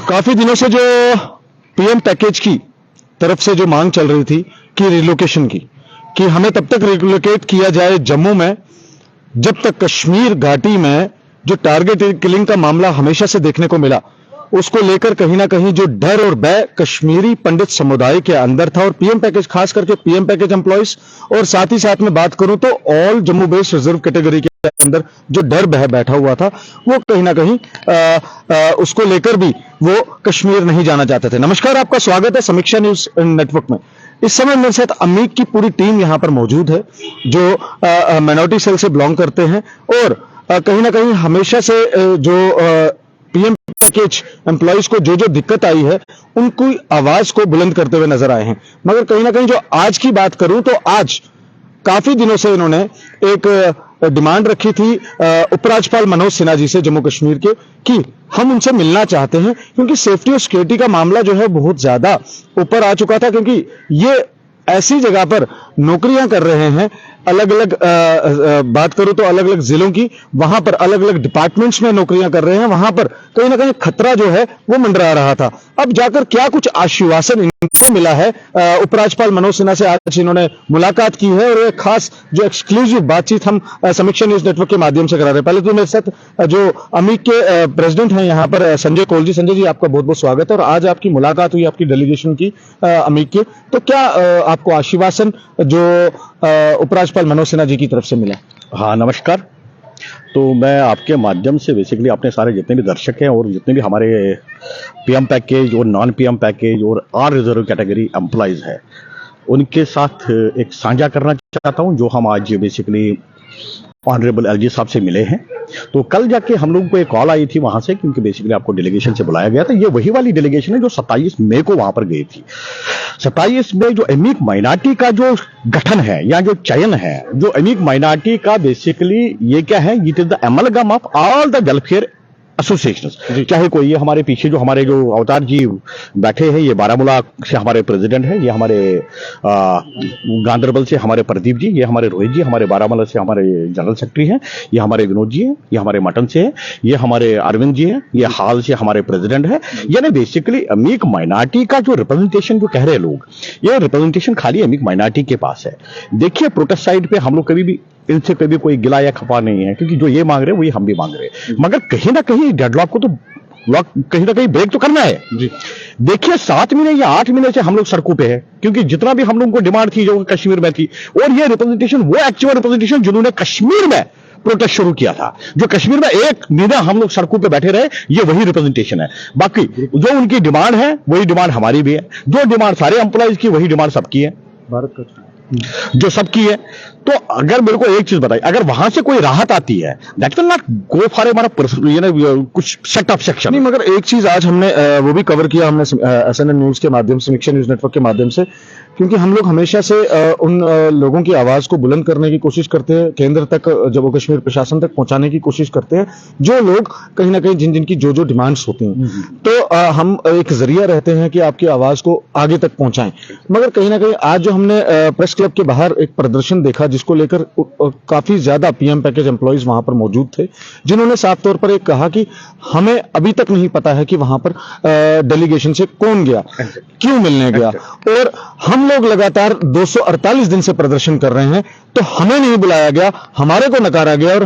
काफी दिनों से जो पीएम पैकेज की तरफ से जो मांग चल रही थी कि रिलोकेशन की, कि हमें तब तक रिलोकेट किया जाए जम्मू में जब तक कश्मीर घाटी में जो टारगेट किलिंग का मामला हमेशा से देखने को मिला, उसको लेकर कहीं ना कहीं जो डर और भय कश्मीरी पंडित समुदाय के अंदर था। और पीएम पैकेज, खास करके पीएम पैकेज एम्प्लॉइज, और साथ ही साथ में बात करूं तो all Jammu based reserve category के अंदर जो डर भय बैठा हुआ था, वो कहीं ना कहीं उसको लेकर भी वो कश्मीर नहीं जाना चाहते थे। नमस्कार, आपका स्वागत है समीक्षा न्यूज नेटवर्क में। इस समय मेरे साथ अमीक की पूरी टीम यहां पर मौजूद है, जो माइनॉरिटी सेल से बिलोंग करते हैं और कहीं ना कहीं हमेशा से जो पीएम पैकेज एम्प्लॉइज को जो जो दिक्कत आई है, उनकी आवाज को बुलंद करते हुए नजर आए हैं। मगर कहीं ना कहीं जो आज की बात करूं तो आज काफी दिनों से इन्होंने एक डिमांड रखी थी उपराज्यपाल मनोज सिन्हा जी से, जम्मू कश्मीर के, कि हम उनसे मिलना चाहते हैं, क्योंकि सेफ्टी और सिक्योरिटी का मामला जो है बहुत ज्यादा ऊपर आ चुका था। क्योंकि ये ऐसी जगह पर नौकरियां कर रहे हैं, अलग अलग बात करूं तो अलग अलग जिलों की, वहां पर अलग अलग डिपार्टमेंट्स में नौकरियां कर रहे हैं, वहां पर कहीं ना कहीं खतरा जो है वो मंडरा रहा था। अब जाकर क्या कुछ आश्वासन इनको मिला है, उपराज्यपाल मनोज सिन्हा से आज इन्होंने मुलाकात की है और एक खास जो एक्सक्लूसिव बातचीत हम समीक्षा न्यूज नेटवर्क के माध्यम से करा रहे हैं। पहले तो मेरे साथ जो अमीक के प्रेसिडेंट हैं यहाँ पर, संजय कौल जी। संजय जी, आपका बहुत बहुत स्वागत है। और आज आपकी मुलाकात हुई आपकी डेलीगेशन की अमीक के, तो क्या आपको आश्वासन जो उपराज्यपाल मनोज सिन्हा जी की तरफ से मिला? हाँ, नमस्कार। तो मैं आपके माध्यम से बेसिकली अपने सारे जितने भी दर्शक हैं और जितने भी हमारे पीएम पैकेज और नॉन पीएम पैकेज और आर रिजर्व कैटेगरी एम्प्लॉइज है, उनके साथ एक साझा करना चाहता हूं जो हम आज बेसिकली ऑनरेबल एलजी साहब से मिले हैं। तो कल जाके हम लोगों को एक कॉल आई थी वहां से, क्योंकि बेसिकली आपको डेलीगेशन से बुलाया गया था। ये वही वाली डेलीगेशन है जो 27 मई को वहां पर गई थी। 27 मई जो अमीक माइनॉरिटी का जो गठन है या जो चयन है, जो अमीक माइनॉरिटी का बेसिकली ये क्या है, it is the amalgam of all the welfare association. चाहे कोई, ये हमारे पीछे जो हमारे जो अवतार जी बैठे हैं, ये बारामूला से हमारे प्रेसिडेंट हैं, ये हमारे गांधरबल से हमारे प्रदीप जी, ये हमारे रोहित जी, हमारे बारामूला से हमारे जनरल सेक्रेटरी हैं, ये हमारे विनोद जी हैं, ये हमारे मटन से है, ये हमारे अरविंद जी हैं, ये हाल से हमारे प्रेसिडेंट है। यानी बेसिकली अमीक माइनॉरिटी का जो रिप्रेजेंटेशन जो कह रहे हैं लोग, ये रिप्रेजेंटेशन खाली अमीक माइनॉरिटी के पास है। देखिए, प्रोटेस्ट साइड पे हम लोग कभी भी इनसे कभी कोई गिला या खपा नहीं है, क्योंकि जो ये मांग रहे हैं वही हम भी मांग रहे हैं। मगर कहीं ना कहीं डेडलॉक को तो कहीं ना कहीं ब्रेक तो करना है जी। देखिए, 7 महीने या 8 महीने से हम लोग सड़कों पे है, क्योंकि जितना भी हम लोगों को डिमांड थी जो कश्मीर में थी, और ये रिप्रेजेंटेशन वो एक्चुअल रिप्रेजेंटेशन जिन्होंने कश्मीर में प्रोटेस्ट शुरू किया था, जो कश्मीर में एक महीना हम लोग सड़कों पे बैठे रहे, ये वही रिप्रेजेंटेशन है। बाकी जो उनकी डिमांड है वही डिमांड हमारी भी है, जो डिमांड सारे एम्प्लॉइज की वही डिमांड सबकी है, भारत का जो सबकी है। तो अगर मेरे को एक चीज बताइए, अगर वहां से कोई राहत आती है, that will not go for हमारा कुछ सेट ऑफ सेक्शन नहीं। मगर एक चीज आज हमने वो भी कवर किया हमने एसएनएन न्यूज के माध्यम से, समीक्षा न्यूज नेटवर्क के माध्यम से, क्योंकि हम लोग हमेशा से उन लोगों की आवाज को बुलंद करने की कोशिश करते हैं, केंद्र तक, जम्मू कश्मीर प्रशासन तक पहुंचाने की कोशिश करते हैं, जो लोग कहीं ना कहीं जिनकी जो जो डिमांड्स होती हैं। तो हम एक जरिया रहते हैं कि आपकी आवाज को आगे तक पहुंचाएं। मगर कहीं ना कहीं आज जो हमने प्रेस क्लब के बाहर एक प्रदर्शन देखा, जिसको लेकर काफी ज्यादा पीएम पैकेज एम्प्लॉइज वहां पर मौजूद थे, जिन्होंने साफ तौर पर एक कहा कि हमें अभी तक नहीं पता है कि वहां पर डेलीगेशन से कौन गया, क्यों मिलने गया, और हम लोग लगातार 248 दिन से प्रदर्शन कर रहे हैं, तो हमें नहीं बुलाया गया, हमारे को नकारा गया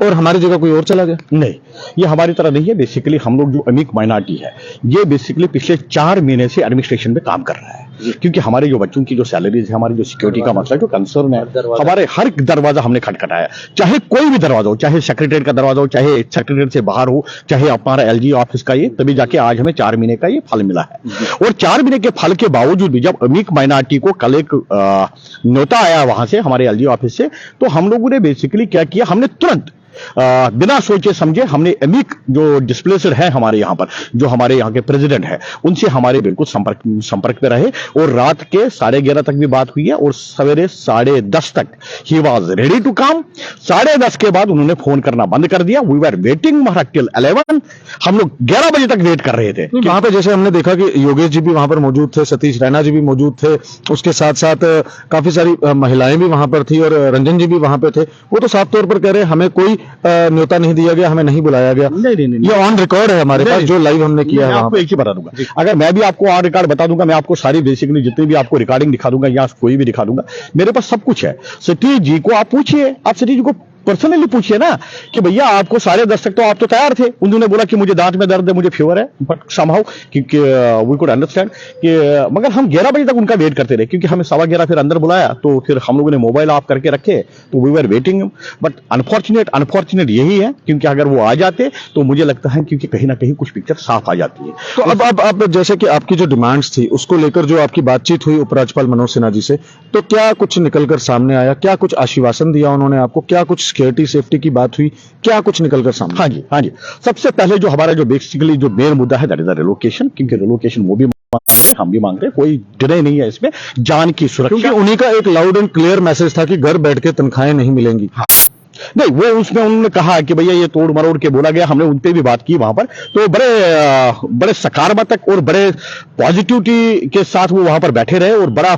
और हमारी जगह कोई और चला गया। नहीं, ये हमारी तरह नहीं है। बेसिकली हम लोग जो अमीक माइनॉरिटी है, ये बेसिकली पिछले 4 महीने से एडमिनिस्ट्रेशन में काम कर रहा है, क्योंकि हमारे जो बच्चों की जो सैलरीज है, हमारी जो सिक्योरिटी का मसला जो कंसर्न है, हमारे हर दरवाजा हमने खटखटाया, चाहे कोई भी दरवाजा हो, चाहे सेक्रेटरीट का दरवाजा हो, चाहे सेक्रेटरीट से बाहर हो, चाहे हमारा एलजी ऑफिस का, ये तभी जाके आज हमें 4 महीने का ये फल मिला है। और 4 महीने के फल के बावजूद भी जब अमीक माइनॉरिटी को कल एक न्योता आया वहां से, हमारे एलजी ऑफिस से, तो हम लोगों ने बेसिकली क्या किया, हमने तुरंत बिना सोचे समझे हमने अमीक जो डिस्प्लेसर है हमारे यहाँ पर, जो हमारे यहाँ के प्रेसिडेंट है, उनसे हमारे बिल्कुल संपर्क में रहे, और रात के 11:30 तक भी बात हुई है, और सवेरे 10:30 तक ही वॉज रेडी टू कम। 10:30 के बाद उन्होंने फोन करना बंद कर दिया। वी वर वेटिंग टिल 11, हम लोग 11 बजे तक वेट कर रहे थे। वहां पे जैसे हमने देखा कि योगेश जी भी वहां पर मौजूद थे, सतीश रैना जी भी मौजूद थे, उसके साथ साथ काफी सारी महिलाएं भी वहां पर थी और रंजन जी भी वहां पे थे। वो तो साफ तौर पर कह रहे हैं हमें कोई न्योता नहीं दिया गया, हमें नहीं बुलाया गया। नहीं। ये ऑन रिकॉर्ड है हमारे पास, जो लाइव हमने किया है मैं वहाँ आपको पे। एक चीज बता दूंगा, अगर मैं भी आपको ऑन रिकॉर्ड बता दूंगा, मैं आपको सारी बेसिकली जितनी भी आपको रिकॉर्डिंग दिखा दूंगा या कोई भी दिखा दूंगा, मेरे पास सब कुछ है। सतीश जी को आप पूछिए, आप सतीश जी को पर्सनली पूछिए ना कि भैया आपको सारे दर्शक तो आप तो तैयार थे, उन्होंने बोला कि मुझे दांत में दर्द है, मुझे फीवर है, बट समहाउ क्योंकि वी कुड अंडरस्टैंड कि मगर हम 11 बजे तक उनका वेट करते रहे, क्योंकि हमें 11:15 फिर अंदर बुलाया, तो फिर हम लोगों ने मोबाइल ऑफ करके रखे, तो we were waiting. But unfortunate यही है, क्योंकि अगर वो आ जाते तो मुझे लगता है क्योंकि कहीं ना कहीं कुछ पिक्चर साफ आ जाती है। तो अब जैसे कि आपकी जो डिमांड्स थी उसको लेकर जो आपकी बातचीत हुई उपराज्यपाल मनोज सिन्हा जी से, तो क्या कुछ निकलकर सामने आया? क्या कुछ आश्वासन दिया उन्होंने आपको? क्या कुछ सिक्योरिटी सेफ्टी की बात हुई? क्या कुछ निकलकर सामने? हाँ जी। सबसे पहले जो हमारा जो बेसिकली जो मेन मुद्दा है दैट इज द रिलोकेशन, क्योंकि रिलोकेशन वो भी मांग रहे हैं, हम भी मांग रहे हैं, कोई डिले नहीं है इसमें, जान की क्योंकि सुरक्षा। उन्हीं का एक लाउड एंड क्लियर मैसेज था कि घर बैठ के तनख्वाहें नहीं मिलेंगी। नहीं, वो उसमें उन्होंने कहा कि भैया ये तोड़ मरोड़ के बोला गया, हमने उन पे भी बात की वहां पर, तो बड़े सकारात्मक और बड़े पॉजिटिविटी के साथ वो वहां पर बैठे रहे और बड़ा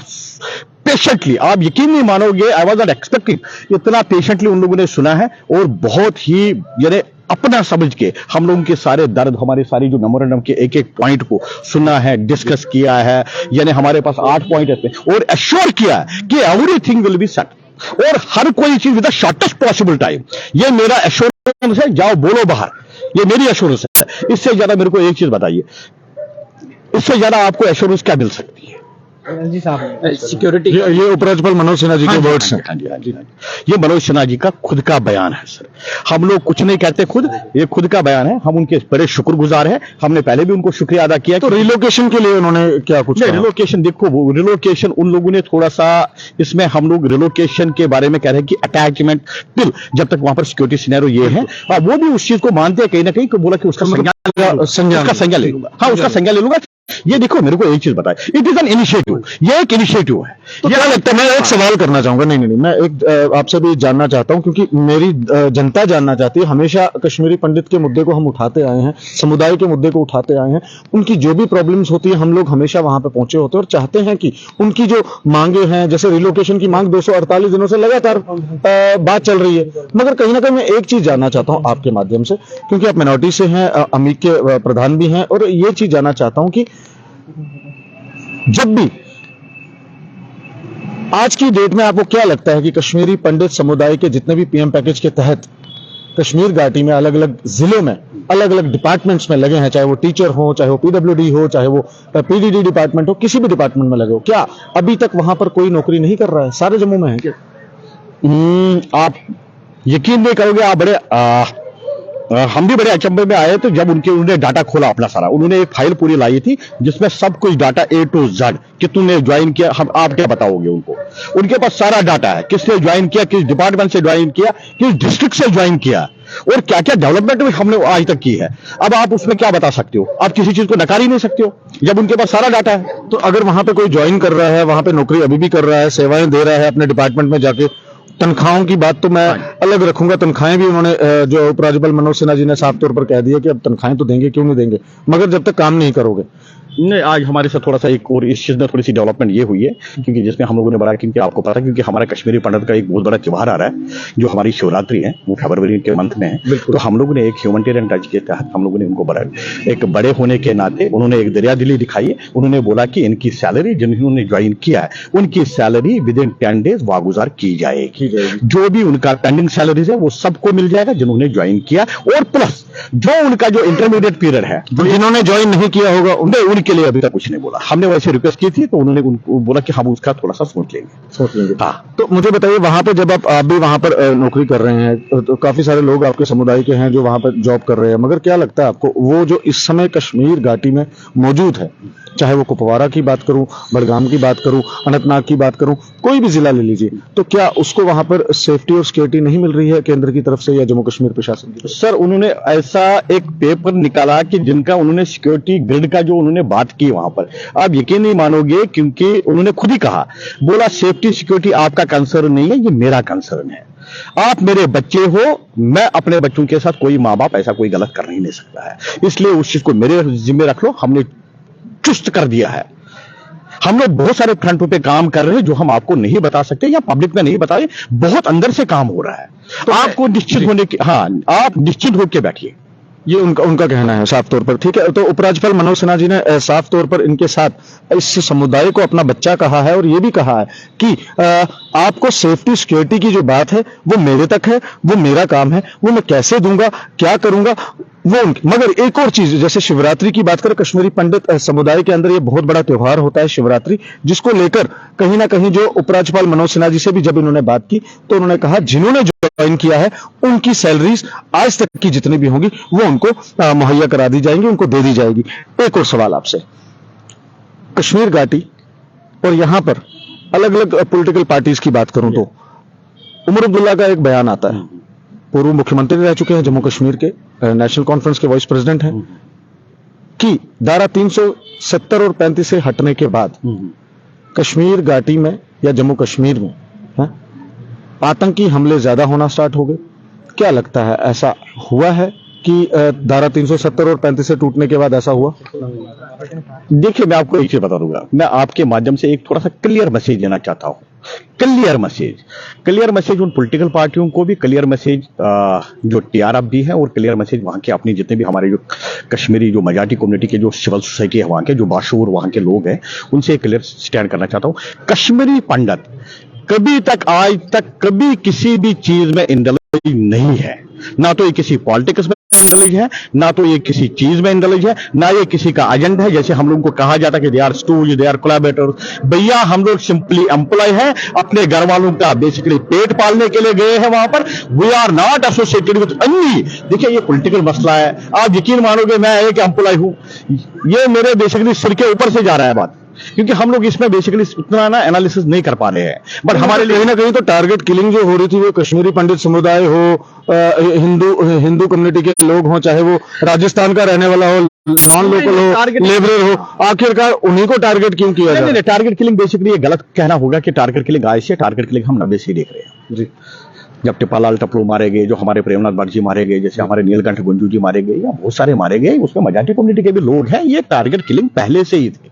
पेशेंटली, आप यकीन नहीं मानोगे, आई वाज नॉट एक्सपेक्टिंग, इतना पेशेंटली उन लोगों ने सुना है और बहुत ही यानी अपना समझ के हम लोगों के सारे दर्द, हमारे सारी जो मेमोरेंडम के एक एक पॉइंट को सुना है, डिस्कस किया है, यानी हमारे पास 8 पॉइंट है और एश्योर किया है कि एवरीथिंग विल बी सेट और हर कोई चीज with the shortest possible time. ये मेरा एश्योरेंस है, जाओ बोलो बाहर, ये मेरी एश्योरेंस है। इससे ज्यादा मेरे को एक चीज बताइए, इससे ज्यादा आपको एश्योरेंस क्या मिल सकती है? जी साहब, सिक्योरिटी ये उपराज्यपाल मनोज सिन्हा जी के वर्ड्स हैं। हाँ जी। ये मनोज सिन्हा जी का खुद का बयान है सर, हम लोग कुछ नहीं कहते, खुद ये खुद का बयान है, हम उनके बड़े शुक्रगुजार हैं, हमने पहले भी उनको शुक्रिया अदा किया। तो रिलोकेशन के लिए उन्होंने क्या कुछ कहा? रिलोकेशन देखो, वो रिलोकेशन उन लोगों ने थोड़ा सा, इसमें हम लोग रिलोकेशन के बारे में कह रहे हैं कि अटैचमेंट टिल जब तक वहां पर सिक्योरिटी सिनेरियो ये है, और वो भी उस चीज को मानते हैं कहीं ना कहीं, को बोला कि उसका संज्ञान ले लूंगा। हाँ, उसका संज्ञान ले लूंगा। ये देखो, मेरे को एक चीज बताए, इट इज एन इनिशिएटिव, ये एक इनिशिएटिव है। तो क्या लगता है, मैं एक सवाल करना चाहूंगा, नहीं, मैं एक आपसे भी जानना चाहता हूं, क्योंकि मेरी जनता जानना चाहती है। हमेशा कश्मीरी पंडित के मुद्दे को हम उठाते आए हैं, समुदाय के मुद्दे को उठाते आए हैं, उनकी जो भी प्रॉब्लम्स होती है हम लोग हमेशा वहां पे पहुंचे होते हैं और चाहते हैं कि उनकी जो मांगे हैं, जैसे रिलोकेशन की मांग 248 दिनों से लगातार बात चल रही है, मगर कहीं ना कहीं मैं एक चीज जानना चाहता हूं आपके माध्यम से, क्योंकि आप मिनॉरिटी से हैं, अमीक के प्रधान भी हैं, और ये चीज जानना चाहता हूं कि जब भी आज की डेट में आपको क्या लगता है कि कश्मीरी पंडित समुदाय के जितने भी पीएम पैकेज के तहत कश्मीर घाटी में अलग अलग जिलों में अलग अलग डिपार्टमेंट्स में लगे हैं, चाहे वो टीचर हो, चाहे वो पीडब्ल्यूडी हो, चाहे वो पीडीडी डिपार्टमेंट हो, किसी भी डिपार्टमेंट में लगे हो, क्या अभी तक वहां पर कोई नौकरी नहीं कर रहा है? सारे जम्मू में है क्या? आप यकीन नहीं करोगे, आप बड़े हम भी बड़े अचंभे में आए, तो जब उन्होंने डाटा खोला अपना सारा, उन्होंने एक फाइल पूरी लाई थी जिसमें सब कुछ डाटा A to Z, कि तुमने ज्वाइन किया, हम आप क्या बताओगे उनको, उनके पास सारा डाटा है, किसने ज्वाइन किया, किस डिपार्टमेंट से ज्वाइन किया, किस डिस्ट्रिक्ट से ज्वाइन किया और क्या क्या डेवलपमेंट हमने आज तक की है। अब आप उसमें क्या बता सकते हो? आप किसी चीज को नकार ही नहीं सकते हो जब उनके पास सारा डाटा है। तो अगर वहां पे कोई ज्वाइन कर रहा है, वहां पे नौकरी अभी भी कर रहा है, सेवाएं दे रहा है अपने डिपार्टमेंट में जाके, तनख्वाहों की बात तो मैं अलग रखूंगा, तनख्वाहें भी उन्होंने जो उपराज्यपाल मनोज सिन्हा जी ने साफ तौर पर कह दिया कि अब तनख्वाहें तो देंगे, क्यों नहीं देंगे, मगर जब तक काम नहीं करोगे। नहीं, आज हमारे साथ थोड़ा सा एक और इस चीज में थोड़ी सी डेवलपमेंट ये हुई है, क्योंकि जिसमें हम लोगों ने बड़ा, क्योंकि आपको पता है, क्योंकि हमारा कश्मीरी पंडित का एक बहुत बड़ा त्योहार आ रहा है जो हमारी शिवरात्रि है, वो फरवरी के मंथ में है। तो हम लोगों ने एक ह्यूमैनिटेरियन टच के तहत हम लोगों ने उनको बड़ा, एक बड़े होने के नाते उन्होंने एक दरियादिली दिखाई है। उन्होंने बोला कि इनकी सैलरी, जिन्होंने ज्वाइन किया है, उनकी सैलरी विद इन 10 days वागुजार की जाएगी। जो भी उनका पेंडिंग सैलरीज है वो सबको मिल जाएगा जिन्होंने ज्वाइन किया, और प्लस जो उनका जो इंटरमीडिएट पीरियड है, जिन्होंने ज्वाइन नहीं किया होगा उनके लिए अभी तक कुछ नहीं बोला। हमने वैसे रिक्वेस्ट की थी तो उन्होंने उनको बोला कि हम उसका थोड़ा सा सोच लेंगे। हाँ, तो मुझे बताइए, वहां पर जब आप भी वहां पर नौकरी कर रहे हैं, तो काफी सारे लोग आपके समुदाय के हैं जो वहां पर जॉब कर रहे हैं, मगर क्या लगता है आपको, वो जो इस समय कश्मीर घाटी में मौजूद है, चाहे वो कुपवारा की बात करूं, बडगाम की बात करूं, अनंतनाग की बात करूं, कोई भी जिला ले लीजिए, तो क्या उसको वहां पर सेफ्टी और सिक्योरिटी नहीं मिल रही है केंद्र की तरफ से या जम्मू कश्मीर प्रशासन की? सर, उन्होंने ऐसा एक पेपर निकाला कि जिनका उन्होंने सिक्योरिटी ग्रिड का जो उन्होंने बात की वहां पर, आप यकीन नहीं मानोगे, क्योंकि उन्होंने खुद ही कहा, बोला सेफ्टी सिक्योरिटी आपका कंसर्न नहीं है, ये मेरा कंसर्न है। आप मेरे बच्चे हो, मैं अपने बच्चों के साथ, कोई माँ बाप ऐसा कोई गलत कर ही नहीं सकता है, इसलिए उस चीज को मेरे जिम्मे रख लो। हमने चुस्त कर दिया है, हम लोग बहुत सारे फ्रंटों पे काम कर रहे हैं जो हम आपको नहीं बता सकते या पब्लिक में नहीं बताए, बहुत अंदर से काम हो रहा है। तो आपको निश्चित होने की, हाँ, आप निश्चित होकर बैठिए। ये उनका कहना है साफ तौर पर। ठीक है, तो उपराज्यपाल मनोज सिन्हा जी ने साफ तौर पर इनके साथ इस समुदाय को अपना बच्चा कहा है और ये भी कहा है कि आपको सेफ्टी सिक्योरिटी की जो बात है वो मेरे तक है, वो मेरा काम है, वो मैं कैसे दूंगा, क्या करूंगा, वो उनकी। मगर एक और चीज, जैसे शिवरात्रि की बात करें, कश्मीरी पंडित समुदाय के अंदर ये बहुत बड़ा त्योहार होता है शिवरात्रि, जिसको लेकर कहीं ना कहीं जो उपराज्यपाल मनोज सिन्हा जी से भी जब इन्होंने बात की तो उन्होंने कहा जिन्होंने ज्वाइन किया है उनकी सैलरीज आज तक की जितनी भी होंगी वो उनको मुहैया करा दी जाएंगी, उनको दे दी जाएगी। एक और सवाल आपसे, कश्मीर घाटी और यहां पर अलग अलग पॉलिटिकल पार्टीज की बात करूं तो उमर अब्दुल्ला का एक बयान आता है, पूर्व मुख्यमंत्री रह चुके हैं जम्मू कश्मीर के, नेशनल कॉन्फ्रेंस के वाइस प्रेसिडेंट हैं, कि धारा 370 और 35 से हटने के बाद कश्मीर घाटी में या जम्मू कश्मीर में आतंकी हमले ज्यादा होना स्टार्ट हो गए। क्या लगता है, ऐसा हुआ है कि धारा 370 और 35 से टूटने के बाद ऐसा हुआ? देखिए, मैं आपको एक चीज बता दूंगा, मैं आपके माध्यम से एक थोड़ा सा क्लियर मैसेज देना चाहता हूं। क्लियर मैसेज उन पॉलिटिकल पार्टियों को भी, क्लियर मैसेज जो टीआरएफ भी है, और क्लियर मैसेज वहां के अपने जितने भी हमारे जो कश्मीरी जो मजाटी कम्युनिटी के जो सिविल सोसाइटी है वहां के, जो बाशूर वहां के लोग हैं, उनसे क्लियर स्टैंड करना चाहता हूं। कश्मीरी पंडित कभी तक, आज तक कभी किसी भी चीज में इंडल्ज नहीं है, ना तो ये किसी पॉलिटिक्स में इंडल्ज है, ना तो ये किसी चीज में इंडल्ज है, ना ये किसी का एजेंडा है। जैसे हम लोगों को कहा जाता है कि they are stooges, they are collaborator, भैया हम लोग सिंपली एम्प्लॉय है, अपने घर वालों का बेसिकली पेट पालने के लिए गए हैं वहां पर। We are not associated with any. देखिए, ये पॉलिटिकल मसला है, आप यकीन मानोगे मैं एक एम्प्लॉय हूं, ये मेरे बेसिकली सिर के ऊपर से जा रहा है बात, क्योंकि हम लोग इसमें बेसिकली इतना ना एनालिसिस नहीं कर पा रहे हैं। बट हमारे लिए कहीं ना कहीं तो टारगेट किलिंग जो हो रही थी, वो कश्मीरी पंडित समुदाय हो, हिंदू कम्युनिटी के लोग हों, चाहे वो राजस्थान का रहने वाला हो, नॉन लोकल हो, लेबरर हो, आखिरकार उन्हीं को टारगेट क्यों किया जाए? नहीं, टारगेट किलिंग बेसिकली ये गलत कहना होगा कि टारगेट किलिंग आज से, टारगेट किलिंग हम 90 से देख रहे हैं जी। जब टिप्पालाल टपलू मारे गए, जो हमारे प्रेमनाथ बागची मारे गए, जैसे हमारे नीलकंठ गुंजू जी मारे गए, या बहुत सारे मारे गए, उसमें मजाटी कम्युनिटी के भी लोग हैं, ये टारगेट किलिंग पहले से ही थी,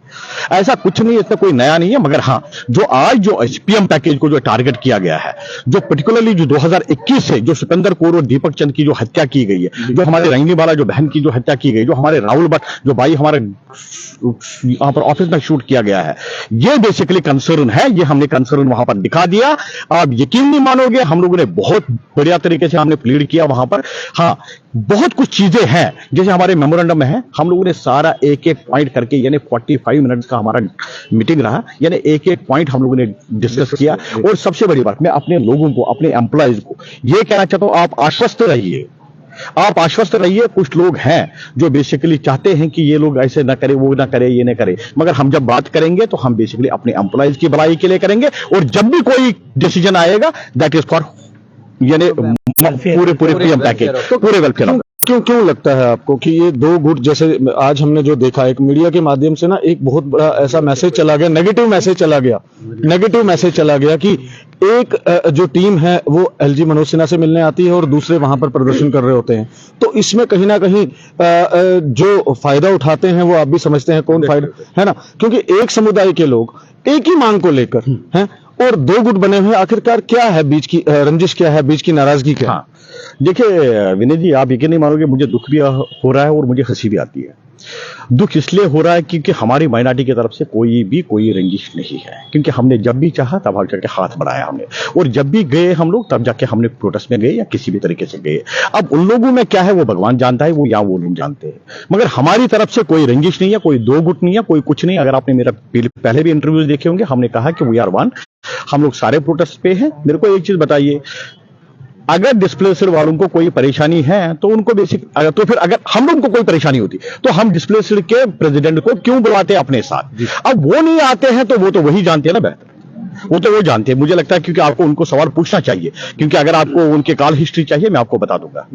ऐसा कुछ नहीं, इसमें कोई नया नहीं है। मगर हाँ, जो आज जो पीएम पैकेज को जो टारगेट किया गया है, जो पर्टिकुलरली जो 2021 से जो सिकंदर कौर और दीपक चंद की जो हत्या की गई है, जो हमारे रंगनी वाला जो बहन की जो हत्या की गई, जो हमारे राहुल भट्ट जो भाई हमारे यहां पर ऑफिस में शूट किया गया है, ये बेसिकली कंसर्न है, ये हमने कंसर्न वहां पर दिखा दिया। आप यकीन नहीं मानोगे, हम लोगों ने बहुत बढ़िया तरीके से हमने प्लीड किया वहां पर। हाँ, बहुत कुछ चीजें हैं, जैसे हमारे मेमोरेंडम में है, हम लोगों ने सारा एक एक पॉइंट करके, यानी 45 मिनट्स का हमारा मीटिंग रहा, यानी एक एक पॉइंट हम लोगों ने डिस्कस किया। और सबसे बड़ी बात, मैं अपने लोगों को, अपने एम्प्लॉयज को यह कहना चाहता हूं, आप आश्वस्त रहिए, आप आश्वस्त रहिए। कुछ लोग हैं जो बेसिकली चाहते हैं कि ये लोग ऐसे ना करे, वो ना करे, ये ना करे, मगर हम जब बात करेंगे तो हम बेसिकली अपने एम्प्लॉयज की भलाई के लिए करेंगे। और जब भी कोई डिसीजन आएगा, दैट इज फॉर यानी पूरे पीएम पैकेज, पूरे वेलफेयर। क्यों लगता है आपको कि ये दो गुट, जैसे आज हमने जो देखा, एक मीडिया के माध्यम से ना एक बहुत बड़ा ऐसा मैसेज चला गया, नेगेटिव मैसेज चला गया कि एक जो टीम है वो एलजी मनोज सिन्हा से मिलने आती है और दूसरे वहां पर प्रदर्शन कर रहे होते हैं। तो इसमें कहीं ना कहीं जो फायदा उठाते हैं वो आप भी समझते हैं कौन फायदा है ना, क्योंकि एक समुदाय के लोग एक ही मांग को लेकर हैं और दो गुट बने हुए। आखिरकार क्या है बीच की रंजिश, क्या है बीच की नाराजगी, क्या? हाँ, देखिए विनय जी, आप यकीन नहीं मानोगे, मुझे दुख भी हो रहा है और मुझे हंसी भी आती है। दुख इसलिए हो रहा है क्योंकि हमारी माइनॉरिटी की तरफ से कोई रंजिश नहीं है, क्योंकि हमने जब भी चाहा तब आकर के हाथ बढ़ाया हमने, और जब भी गए हम लोग तब जाके हमने प्रोटेस्ट में गए या किसी भी तरीके से गए। अब उन लोगों में क्या है वो भगवान जानता है, वो या वो लोग जानते हैं, मगर हमारी तरफ से कोई रंजिश नहीं है, कोई दो गुट नहीं है, कोई कुछ नहीं। अगर आपने मेरा पहले भी इंटरव्यूज देखे होंगे, हमने कहा कि वी आर वन, हम लोग सारे प्रोटेस्ट पे हैं। मेरे को एक चीज बताइए, अगर डिस्प्लेसड वालों को कोई परेशानी है तो उनको तो फिर अगर हम लोगों को कोई परेशानी होती तो हम डिस्प्लेसड के प्रेसिडेंट को क्यों बुलाते अपने साथ? अब वो नहीं आते हैं तो वो तो वही जानते हैं ना बेहतर, वो जानते हैं। मुझे लगता है क्योंकि आपको उनको सवाल पूछना चाहिए, क्योंकि अगर आपको उनके कॉल हिस्ट्री चाहिए मैं आपको बता दूंगा।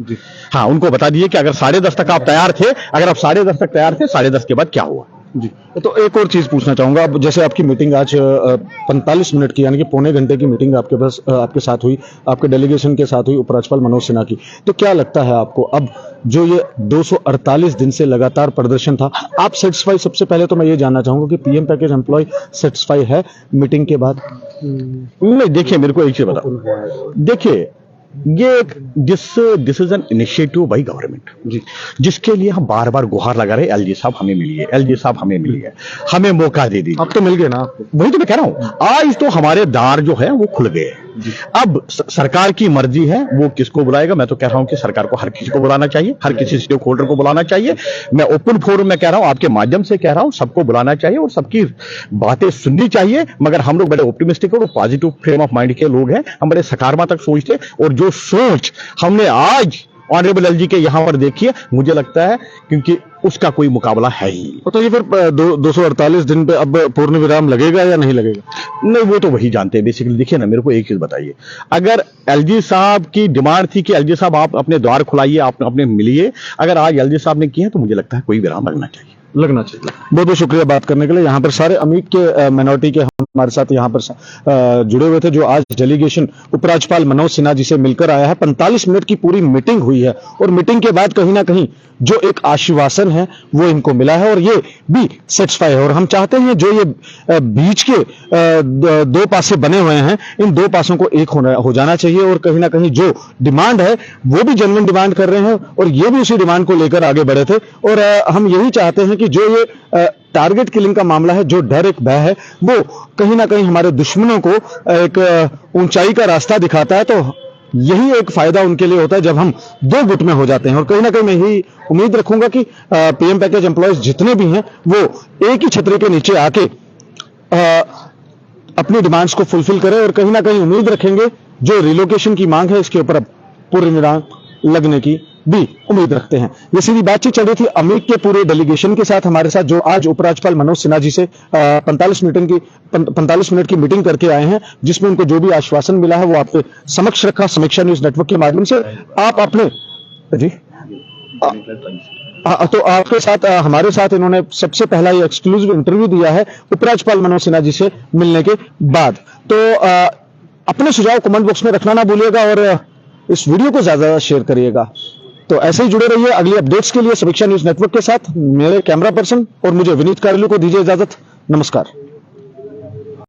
हाँ, उनको बता दिए कि अगर 10:30 तक आप तैयार थे, अगर आप 10:30 तक तैयार थे, 10:30 के बाद क्या हुआ। जी। तो एक और चीज पूछना चाहूंगा, अब जैसे आपकी मीटिंग आज 45 मिनट की यानी कि पौने घंटे की मीटिंग आपके पास आपके साथ हुई, आपके डेलीगेशन के साथ हुई उपराज्यपाल मनोज सिन्हा की, तो क्या लगता है आपको अब जो ये 248 दिन से लगातार प्रदर्शन था, आप सेटिस्फाई? सबसे पहले तो मैं ये जानना चाहूंगा कि पीएम पैकेज एम्प्लॉय सेटिस्फाई है मीटिंग के बाद? नहीं, देखिए मेरे को एक चीज बताओ, देखिए ये एक this is an initiative by government ji, जिसके लिए हम बार बार गुहार लगा रहे, एलजी साहब हमें मिलिए, एलजी साहब हमें मिलिए, हमें मौका दे दीजिए। अब तो मिल गए ना आपको? वही तो मैं कह रहा हूं, आज तो हमारे द्वार जो है वो खुल गए। अब सरकार की मर्जी है वो किसको बुलाएगा। मैं तो कह रहा हूं कि सरकार को हर किसी को बुलाना चाहिए, हर किसी स्टेक होल्डर को बुलाना चाहिए। मैं ओपन फोरम में कह रहा हूं, आपके माध्यम से कह रहा हूं, सबको बुलाना चाहिए और सबकी बातें सुननी चाहिए। मगर हम लोग बड़े ऑप्टिमिस्टिक और पॉजिटिव फ्रेम ऑफ माइंड के लोग हैं, हम बड़े सकारात्मक सोचते, और जो सोच हमने आज ऑनरेबल एलजी के यहां पर देखी है, मुझे लगता है क्योंकि उसका कोई मुकाबला है ही नहीं। तो ये फिर 248 दिन पे अब पूर्ण विराम लगेगा या नहीं लगेगा? नहीं, वो तो वही जानते हैं बेसिकली। देखिए ना, मेरे को एक चीज बताइए, अगर एलजी साहब की डिमांड थी कि एलजी साहब आप अपने द्वार खुलाइए, आप अपने मिलिए, अगर आज एलजी साहब ने किया तो मुझे लगता है कोई विराम लगना चाहिए। बहुत बहुत शुक्रिया बात करने के लिए। यहाँ पर सारे अमीक के मिनोरिटी के हमारे साथ यहाँ पर जुड़े हुए थे, जो आज डेलीगेशन उपराज्यपाल मनोज सिन्हा जी से मिलकर आया है। 45 मिनट की पूरी मीटिंग हुई है और मीटिंग के बाद कहीं ना कहीं जो एक आश्वासन है वो इनको मिला है और ये भी सेटिस्फाई है। और हम चाहते हैं जो ये बीच के दो पासे बने हुए हैं, इन दो पासों को एक हो जाना चाहिए और कहीं ना कहीं जो डिमांड है वो भी जेन्युइन डिमांड कर रहे हैं और ये भी उसी डिमांड को लेकर आगे बढ़े थे। और हम यही चाहते हैं कि जो ये टारगेट किलिंग का मामला है, जो डर एक भय है, वो कहीं ना कहीं हमारे दुश्मनों को एक ऊंचाई का रास्ता दिखाता है। तो यही एक फायदा उनके लिए होता है जब हम दो गुट में हो जाते हैं। और कहीं ना कहीं मैं यही उम्मीद रखूंगा कि पीएम पैकेज एम्प्लॉयज जितने भी हैं वो एक ही छतरी के नीचे आके अपनी डिमांड्स को फुलफिल करें और कहीं ना कहीं उम्मीद रखेंगे जो रिलोकेशन की मांग है इसके ऊपर अब पूर्ण विराम लगने की भी उम्मीद रखते हैं। ये सीधी बातचीत चल रही थी अमीक के पूरे डेलीगेशन के साथ हमारे साथ, जो आज उपराज्यपाल मनोज सिन्हा जी से 45 मिनट की मीटिंग करके आए हैं, जिसमें उनको जो भी आश्वासन मिला है वो आपके समक्ष रखा समीक्षा न्यूज नेटवर्क के माध्यम से। आप अपने जी तो आपके साथ हमारे साथ इन्होंने सबसे पहला ये एक्सक्लूसिव इंटरव्यू दिया है उपराज्यपाल मनोज सिन्हा जी से मिलने के बाद। तो अपने सुझाव कमेंट बॉक्स में रखना ना भूलिएगा और इस वीडियो को ज्यादा शेयर करिएगा। तो ऐसे ही जुड़े रहिए अगली अपडेट्स के लिए समीक्षा न्यूज नेटवर्क के साथ। मेरे कैमरा पर्सन और मुझे विनीत कार्यालय को दीजिए इजाजत। नमस्कार।